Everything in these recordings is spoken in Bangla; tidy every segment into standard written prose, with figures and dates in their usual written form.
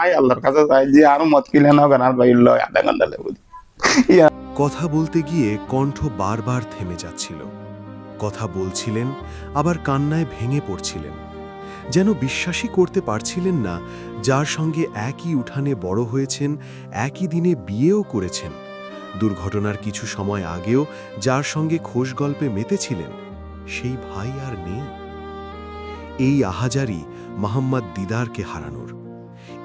আয় আল্লাহর কাছে চাই যে আরো মত কিলে নাও গান আর বাইর লয় আধা ঘন্টা লেগে কথা বলতে গিয়ে কণ্ঠ বারবার থেমে যাচ্ছিল। কথা বলছিলেন, আবার কান্নায় ভেঙে পড়ছিলেন। যেন বিশ্বাসই করতে পারছিলেন না, যার সঙ্গে একই উঠানে বড় হয়েছেন, একই দিনে বিয়েও করেছেন, দুর্ঘটনার কিছু সময় আগেও যার সঙ্গে খোশ গল্পে মেতেছিলেন, সেই ভাই আর নেই। এই আহাজারি মোহাম্মদ দিদারকে হারানোর।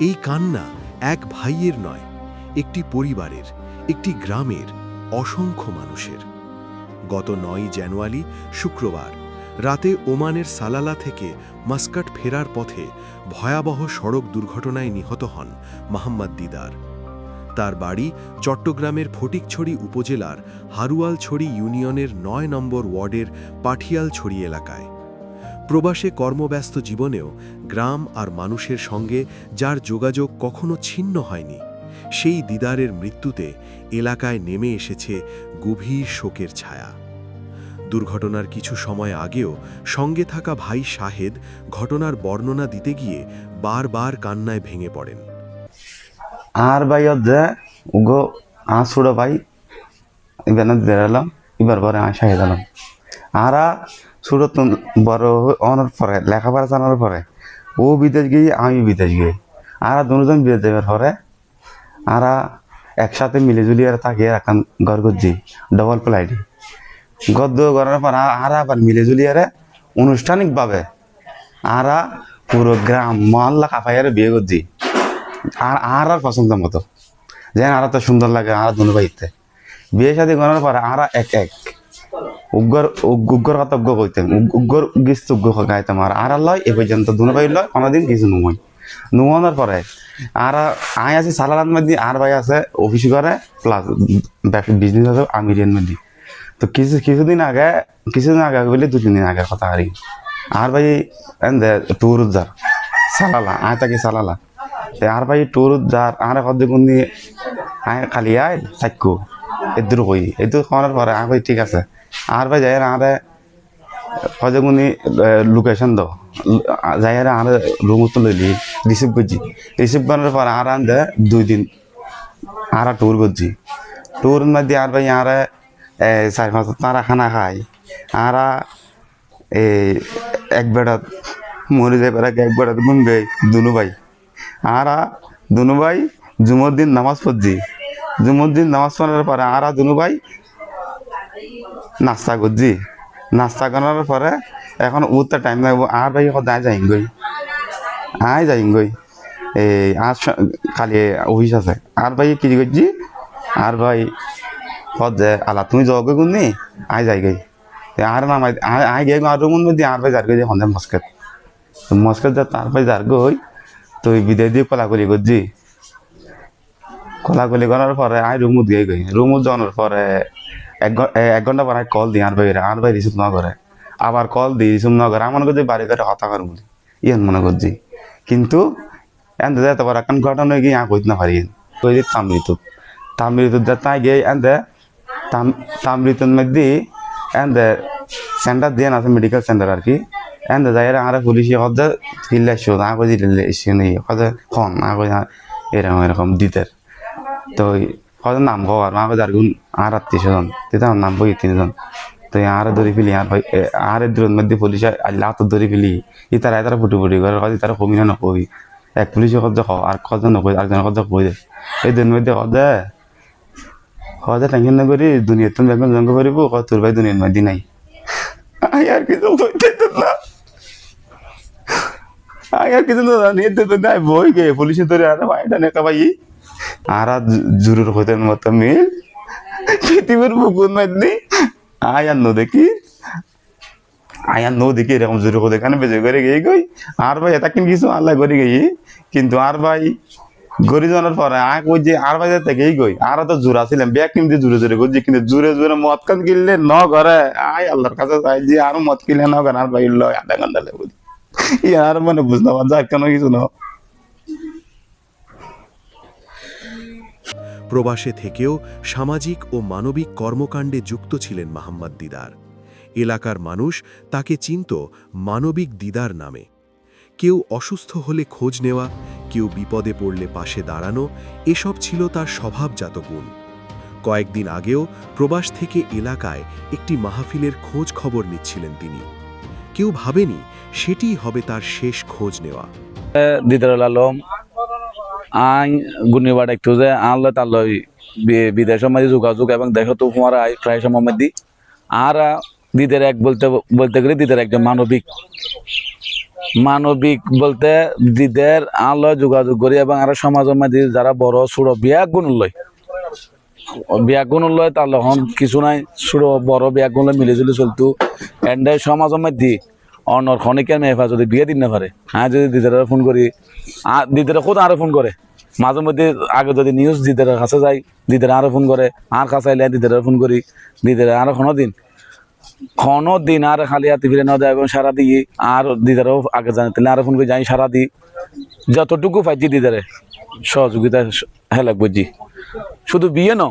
এই কান্না এক ভাইয়ের নয়, একটি পরিবারের, একটি গ্রামের, অসংখ্য মানুষের। গত ৯ জানুয়ারি শুক্রবার রাতে ওমানের সালালা থেকে মাস্কাট ফেরার পথে ভয়াবহ সড়ক দুর্ঘটনায় নিহত হন মোহাম্মদ দিদার। তার বাড়ি চট্টগ্রামের ফটিকছড়ি উপজেলার হারুয়ালছড়ি ইউনিয়নের ৯ নম্বর ওয়ার্ডের পাঠিয়ালছড়ি এলাকায়। প্রবাসে কর্মব্যস্ত জীবনেও গ্রাম আর মানুষের সঙ্গে যার যোগাযোগ কখনো ছিন্ন হয়নি, সেই দিদারের মৃত্যুতে এলাকায় নেমে এসেছে গভীর শোকের ছায়া। দুর্ঘটনার কিছু সময় আগেও সঙ্গে থাকা ভাই শাহেদ ঘটনার বর্ণনা দিতে গিয়ে বারবার কান্নায় ভেঙে পড়েন। আর ভাই যে উগো ছোট ভাই এবার বেরালাম এবার পরে আসা হয়ে গেলাম আর ছোট বড় অনার পরে লেখাপড়া জানার পরে ও বিদেশ গিয়ে আমি বিদেশ গিয়ে আর দুজন বিদেশ যাবার পরে আর একসাথে মিলেজুলি আর থাকি এখন ঘর করছি ডবল প্লাইটি গদ্য করার পর আর আবার মিলেজুলি আর আনুষ্ঠানিকভাবে আর পুরো গ্রাম মহল্লা কাপাইয়ারে বিয়ে করছি আর আর আর পছন্দ মতো যেন আর তো সুন্দর লাগে আর দুনো ভাইতে বিয়ে শাদী করার পরে আর এক এক উগ্গর কথা কইতাম উগ্গর গিস উগ্গ গাইতাম আর লয় এ পর্যন্ত দুনো ভাই লয় কোনোদিন কিছু নুমই নুমানোর পরে আর আই আছে সালারাত মধ্যে আর ভাই আছে অফিস করে প্লাস বিজনেস আছে আমিরিয়ান মধ্যে তো কিছুদিন আগে বলে 2-3 দিন আগের কথা আর ভাই ট্যুর যার সালালা আয় তাকে সালালা আর ভাই ট্যুর যার আর কত কোন আয় খালি আয় থাকো এদুর কই এদুর খাওয়ার পরে আয় ভাই ঠিক আছে আর ভাই যাই আরে কতগুনি লোকেশন দাও যাই আর রুম তো লইলি রিসিভ করছি রিসিভ করার পর আর আনতে 2 দিন আর ট্যুর করছি ট্যুর মধ্যে আর ভাই আর 4-5 তারা খানা খাই আর এক বেড়াত মরে যায় বেড়া এক বেড়াত গুন গাই দুনু ভাই আর দুনু ভাই জুমর দিন নামাজ পড়ছি জুমর দিন নামাজ পড়ার পরে আর দুনু ভাই নাস্তা করছি নাস্তা করার পরে এখন উঠতে টাইম লাগবো আর ভাই দায় যাই গই আয় যাই গই আজ খালি অফিস আছে আর ভাই কি করছি আর ভাই যে আলা তুমি যাওগে গুনি আয় যাই গই আর নামাই আয় গে আর রুমের মধ্যে আর ভাই যার গই সন্ধ্যা মস্কেট যা তার ভাই যার গই তুই বিদায় দিয়ে কলাকলি করছি কলাকলি করার পরে আয় রুমত গিয়ে গই রুমত যাওয়ার পরে 1 ঘন্টা পরে কল দিই আর ভাই রিসিভ না করে আবার কল দিই রিসিভ না করে আমার কাছে বাড়ি করে হতা কর বলি ইয়ান মনে করছি কিন্তু এনতে যেতে পারে এখন ঘটনা গিয়ে কইতে না পারি কই যে তামৃত তাই গিয়ে এনতে তামৃতর মধ্যে এনতে সেন্টার দিয়ে আছে মেডিকেল সেন্টার আর কি এনতে যাই আর পুলিশে হচ্ছে ফিল্লে শো না কই দিলে এসে নেই হচ্ছে খন না কই এরকম দিতে তো হয়তো নাম গো আর মাকে যার গুণ আর 300 জন তেতা নাম বই 3 জন তো আর ধরে ফেলি আর ভাই আর দূরের মধ্যে পুলিশ আল্লাহ তো ধরে ফেলি তারা ফুটি করে হয়তো তারা কমি না নকই এক পুলিশে কত আর কত নকই আরেকজন কত কই দে এই দিন মধ্যে হয়তো টেনশন না করি দুনিয়ার তুমি একদম জঙ্গ করিব তোর ভাই দুনিয়ার মধ্যে নাই আই আর কিছু কইতে না আর কিছু না নিয়ে নাই বই গে পুলিশে ধরে আর ভাইটা নেকা ভাই আর জুরুর হইতেন মতো মিল পৃথিবীর বুকুর মধ্যে আয়ার নো দেখি এরকম জুরু হতে এখানে বেজে করে গিয়ে গই আর ভাই এটা কিন্তু কিছু আল্লাহ করে গিয়ে কিন্তু আর ভাই গড়ি জানার পরে আয় কই যে আর ভাই থেকেই গই আর তো জোড়া ছিলাম ব্যাগ কিন্তু জোরে করছি কিন্তু জোরে মদ কান কিনলে ন করে আয় আল্লাহর কাছে চাই যে আরো মদ কিনলে ন করে আর ভাই লয় আধা ঘন্টা লেগে আর মানে বুঝতে পারছি আর কেন কিছু না। প্রবাসে থেকেও সামাজিক ও মানবিক কর্মকাণ্ডে যুক্ত ছিলেন মোহাম্মদ দিদার। এলাকার মানুষ তাকে চিনত মানবিক দিদার নামে। কেউ অসুস্থ হলে খোঁজ নেওয়া, কেউ বিপদে পড়লে পাশে দাঁড়ানো, এসব ছিল তার স্বভাবজাত গুণ। কয়েকদিন আগেও প্রবাস থেকে এলাকায় একটি মাহফিলের খোঁজ খবর নিচ্ছিলেন তিনি। কেউ ভাবেনি সেটিই হবে তার শেষ খোঁজ নেওয়া। দিদারুল আলম আই ঘূর্ণিবাড় একটু যে আনলো তার বিদেশের মাঝে যোগাযোগ এবং দেখো তো তোমার প্রায় সময় মধ্যে আর দিদের এক বলতে গেলে দিদের একজন মানবিক বলতে দিদের আনলো যোগাযোগ করি এবং আর সমাজের মধ্যে যারা বড় ছোট বিয়া গুণ লয় তার লখন কিছু নাই ছোট বড় বিয়া গুণ মিলেজুলে চলতো এন্ডে সমাজের মধ্যে অনর ক্ষণিকের মেয়েফা যদি বিয়ে দিন না পারে হ্যাঁ যদি দিদারা ফোন করি দিদারা খোদ আরো ফোন করে মাঝে মধ্যে আগে যদি নিউজ দিদারের কাছে যাই দিদারা আরো ফোন করে আর কাছে এলে দিদারা ফোন করি দিদারা আরো কোনো দিন আর খালি হাতে ফিরে নেওয়া দেয় এবং সারা দিয়ে আর দিদারাও আগে জানে তাহলে আরো ফোন করে যাই সারা দিই যতটুকু পাইছি দিদারে সহযোগিতা হেলাক বুঝছি শুধু বিয়ে ন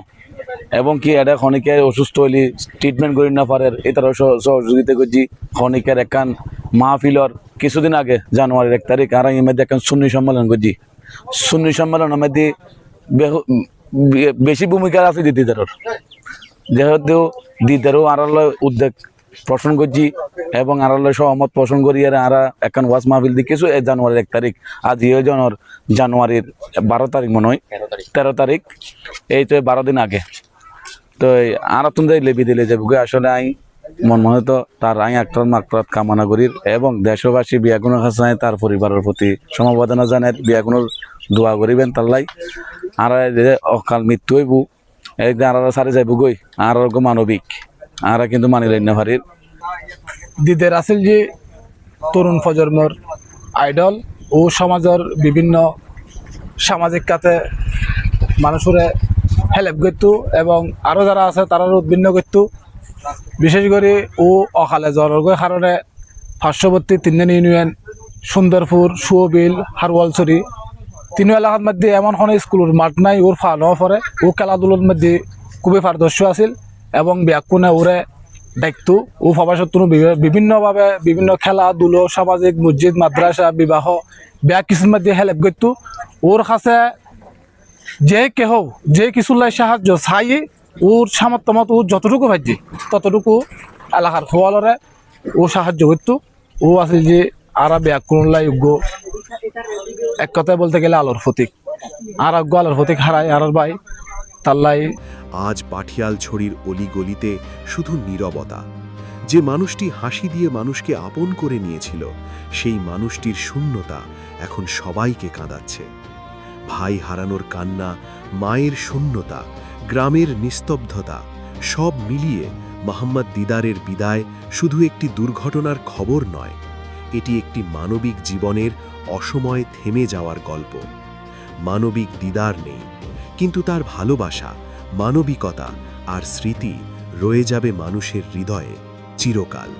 এবং কি এটা ক্ষণিকে অসুস্থ হইলে ট্রিটমেন্ট করি না পারে এটারও সহযোগিতা করছি ক্ষণিকের একখান মাহফিলর কিছুদিন আগে জানুয়ারির 1 তারিখ আর এর মধ্যে একখান সুন্নি সম্মেলন করছি সুন্নি সম্মেলনের মধ্যে বেশি ভূমিকা আছে দিদারর যেহেতু দিদারও আড়ালে উদ্যোগ পোষণ করছি এবং আড়ালে সহমত পোষণ করি আর একখান ওয়াজ মাহফিল দিয়ে কিছু জানুয়ারির 1 তারিখ আজ জানুয়ারির 12 তারিখ মনে হয় 13 তারিখ এই তো 12 দিন আগে তো আর তুমি লেবি দিলে যাবে আসলে আই মনে তো তার আই একটার মাকরাত কামনা করি এবং দেশবাসী বিয়াগুনের কাছে তার পরিবারের প্রতি সমবেদনা জানাই বিয়াগুনের দোয়া করিবেন তাল্লাই আর অকাল মৃত্যু হইব এই আর সারি যাইব গই আর মানবিক আর কিন্তু মানিলেন না ভারির দিদের আছিল যে তরুণ প্রজন্মর আইডল ও সমাজের বিভিন্ন সামাজিক কাতে মানুষের হেল্প করত এবং আরও যারা আছে তারা উদ্ভিন্ন করত বিশেষ করে ও অকালে জ্বরের কারণে পার্শ্ববর্তী 3 ইউনিয়ন সুন্দরপুর সুবিল হারওয়ালছড়ি 3 এলাকার মধ্যে এমন কোনো স্কুলের মাঠ নাই ওর ফাল হওয়া পরে ও খেলাধুলোর মধ্যে খুবই পারদর্শ আছিল এবং ব্যাকুণে ওরে দেখতো ও প্রবাসত্ব বিভিন্নভাবে বিভিন্ন খেলাধুলো সামাজিক মসজিদ মাদ্রাসা বিবাহ ব্যাগ কিছুর মধ্যে হেল্প করতো ওর কাছে যে কিছু সাহায্য চাই ওর সামর্থ্য মতো ও যতটুকু ভাজি ততটুকু এলাকার খোয়ালরে ও সাহায্য করতো ও আছে যে আর ব্যাগ কোন যোগ্য এক কথায় বলতে গেলে আলোর প্রতীক আর আলোর প্রতীক হারায় আর ভাই তাল্লাই আজ পাঠিয়ালছড়ির অলিগলিতে শুধু নীরবতা। যে মানুষটি হাসি দিয়ে মানুষকে আপন করে নিয়েছিল সেই মানুষটির শূন্যতা এখন সবাইকে কাঁদাচ্ছে। ভাই হারানোর কান্না, মায়ের শূন্যতা, গ্রামের নিস্তব্ধতা সব মিলিয়ে মোহাম্মদ দিদারের বিদায় শুধু একটি দুর্ঘটনার খবর নয়, এটি একটি মানবিক জীবনের অসময়ে থেমে যাওয়ার গল্প। মানবিক দিদার নেই, কিন্তু তার ভালোবাসা, মানবিকতা আর স্মৃতি রয়ে যাবে মানুষের হৃদয়ে চিরকাল।